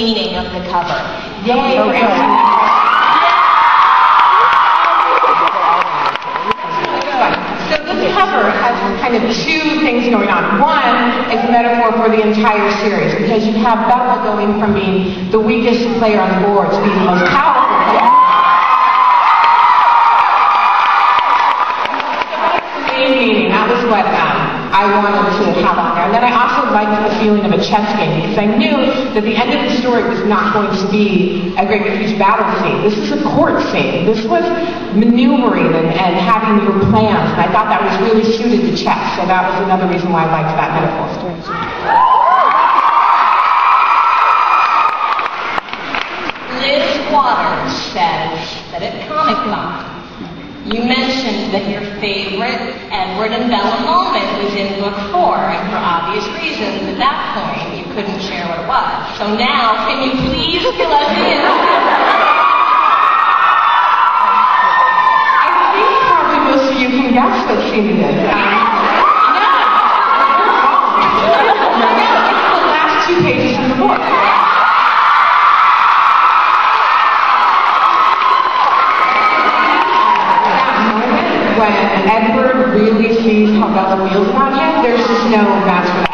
meaning of the cover. Yay! So this cover has kind of two things going on. One is a metaphor for the entire series, because you have Bella going from being the weakest player on the board to being the most powerful player. That was what I wanted to have on there. And then I also liked the feeling of a chess game, because I knew that the end of the story was not going to be a great huge battle scene. This is a court scene. This was maneuvering and having your plans, and I thought that was really suited to chess, so that was another reason why I liked that metaphor. Liz Waters says that at Comic-Con, you mentioned that your favorite Edward and Bella moment was in book 4, and for obvious reasons, at that point, you couldn't share what it was. So now, can you please fill us in? I think probably most of you can guess what scene it is. No, it's the last 2 pages of the book. When Edward really sees how Bella feels about him, there's just no match for that.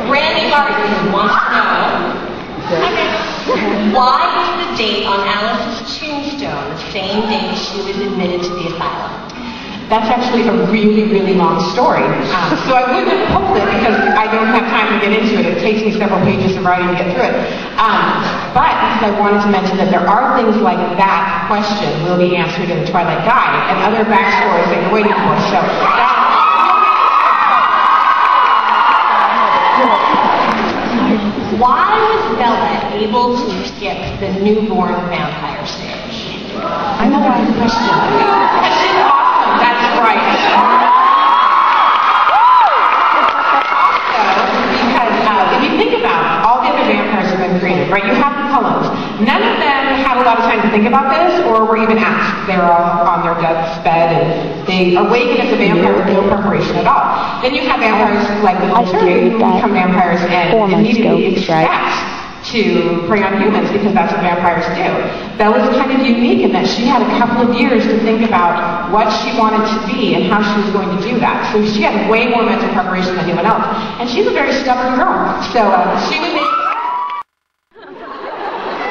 Randy Martin wants to know, why is the date on Alice's tombstone the same date she was admitted to the asylum? That's actually a really, really long story. So I wouldn't have pulled it because I don't have time to get into it. It takes me several pages of writing to get through it. But because I wanted to mention that there are things like that question will be answered in the Twilight Guide and other backstories that you're waiting for. So why was Bella able to skip the newborn vampire stage? Another good question. That's right. Because if you think about it, all the other vampires have been created, right? You have the Cullens. None of them had a lot of time to think about this or were even asked. They were all on their deathbed and they awaken as a vampire with no preparation at all. Then you have vampires like the Ulster who become vampires and immediately expect to prey on humans because that's what vampires do. Bella's kind of unique in that she had a couple of years to think about what she wanted to be and how she was going to do that. So she had way more mental preparation than anyone else. And she's a very stubborn girl. So she would make...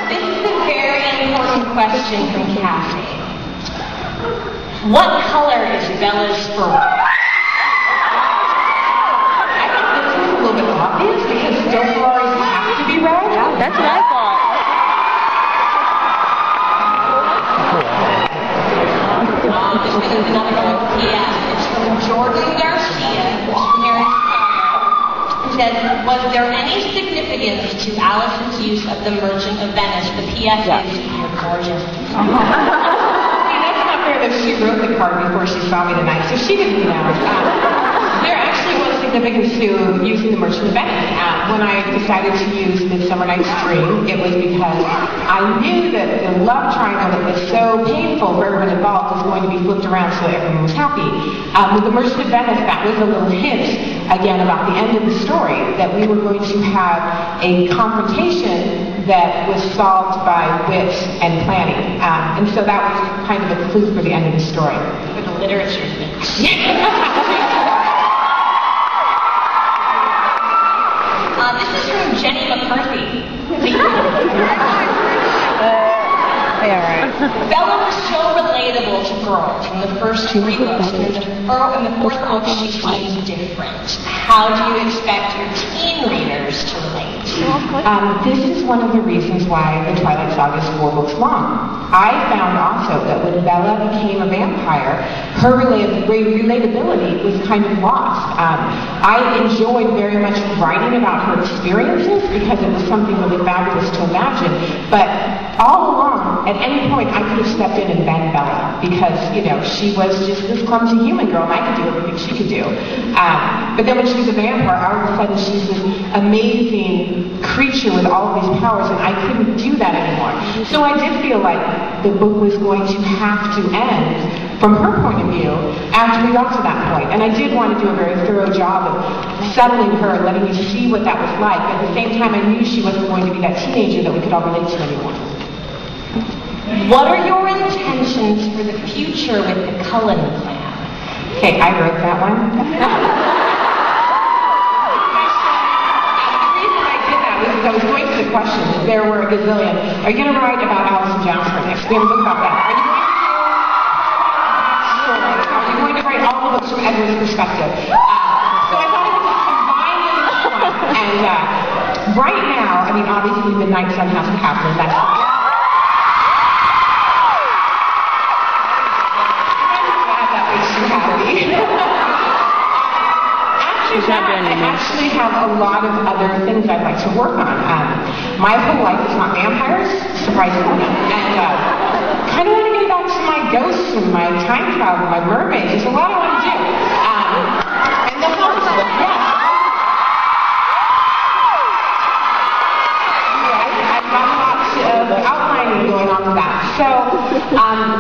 This is a very important question from Cassie. What color is Bella's fur? I think this is a little bit obvious because don't Ferraris have to be red? That's what I thought. There's another one with PS. It's from Jordan Garcia, who's from here in Chicago. It says, was there any significance to Alice's use of the Merchant of Venice? The PS is, you're gorgeous. That's not fair that she wrote the card before she saw me tonight, so she didn't know. There actually was significance to using the Merchant of Venice. When I decided to use Midsummer Night's Dream, it was because I knew that the love triangle that was so painful for everyone involved was going to be flipped around so everyone was happy. With the Merchant of Venice, that was a little hint, again, about the end of the story, that we were going to have a confrontation that was solved by wit and planning. And so that was kind of a clue for the end of the story. For the literature. This is from Jenny McCarthy. Bella was so relatable to girls in the first 3 books, and in the 4th book she seems different. How do you expect your teen readers to relate? This is one of the reasons why the Twilight Saga is 4 books long. I found also that when Bella became a vampire, her relatability was kind of lost. I enjoyed very much writing about her experiences because it was something really fabulous to imagine, but all along, at any point, I could have stepped in and banged Bella because, you know, she was just this clumsy human girl and I could do everything she could do. But then when she was a vampire, all of a sudden she's this amazing creature with all of these powers and I couldn't do that anymore. So I did feel like the book was going to have to end from her point of view after we got to that point. And I did want to do a very thorough job of settling her and letting me see what that was like. But at the same time, I knew she wasn't going to be that teenager that we could all relate to anymore. What are your intentions for the future with the Cullen clan? Okay, I wrote that one. The reason I did that was because I was going through the questions. There were a gazillion. Are you going to write about Alice and Jasper next? We have a book about that. Are you going to write all the books from Edward's perspective? So I thought I would combine them into one. And right now, I mean, obviously Midnight Sun has to happen. That's After that, I actually have a lot of other things I'd like to work on. My whole life is not vampires, surprisingly, and kind of want to get back to my ghosts and my time travel, my mermaids. There's a lot I want to do. And the house, yes. I've got lots of outlining going on with that. So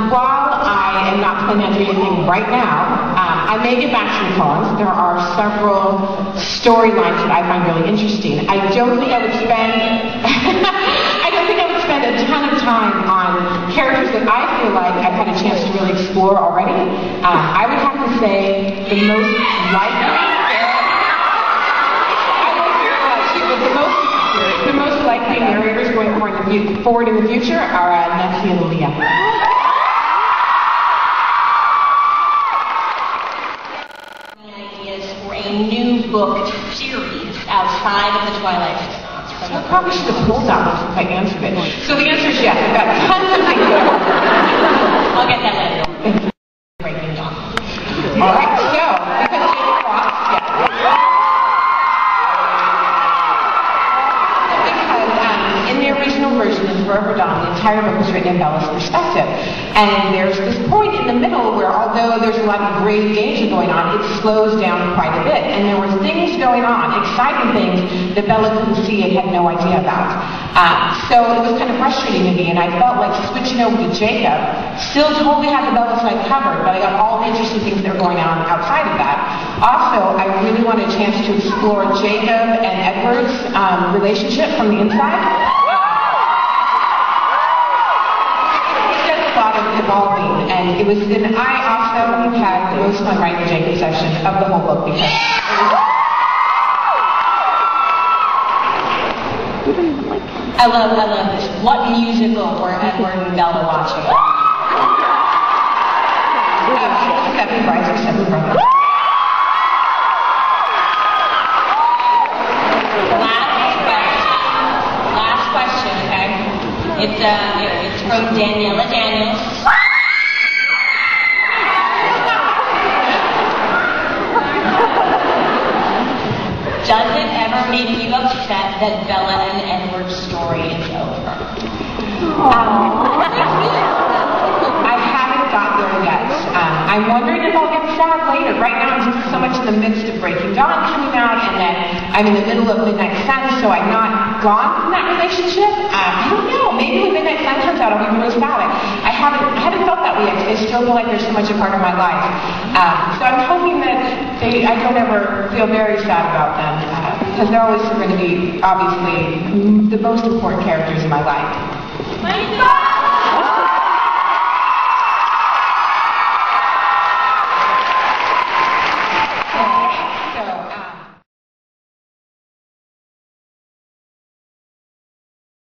while I am not planning on doing anything right now, I may get back to the Cullens. There are several storylines that I find really interesting. I don't think I would spend a ton of time on characters that I feel like I've had a chance to really explore already. I would have to say the most likely narrators going forward in the future are Nancy and Leah. New book series outside of the Twilight series. I probably should have pulled that one since I answered it. So the answer is yes. I've got tons of things going on. I'll get that later. Breaking Dawn. All right, so because Jacob Ross, because in the original version in Forever Dawn, the entire book was written in Bella's perspective. And there's this point in the middle where, although there's a lot of great danger going on, it slows down quite a bit. And there were things going on, exciting things, that Bella couldn't see and had no idea about. So it was kind of frustrating to me, and I felt like switching over to Jacob still totally had the Bella side covered, but I got all the interesting things that were going on outside of that. Also, I really wanted a chance to explore Jacob and Edward's relationship from the inside. Evolving, and it was, and I also had the most fun writing the Jacob section of the whole book because I love this. What musical were Edward and Bella watching? Seven Brides or Seven Brothers. Last question, okay? It's from Daniela Daniels. Does it ever make you upset that Bella and Edward's story is over? I haven't got there yet. I'm wondering if I'll get sad later. Right now I'm just so much in the midst of Breaking Dawn coming out, and then I'm in the middle of Midnight Sun, so I'm not gone from that relationship. I don't know. Maybe when Midnight Sun comes out, I'll be really sad. I haven't felt that way yet, because I still feel like there's so much a part of my life. So I'm hoping that I don't ever feel very sad about them, because they're always going to be, obviously, the most important characters in my life.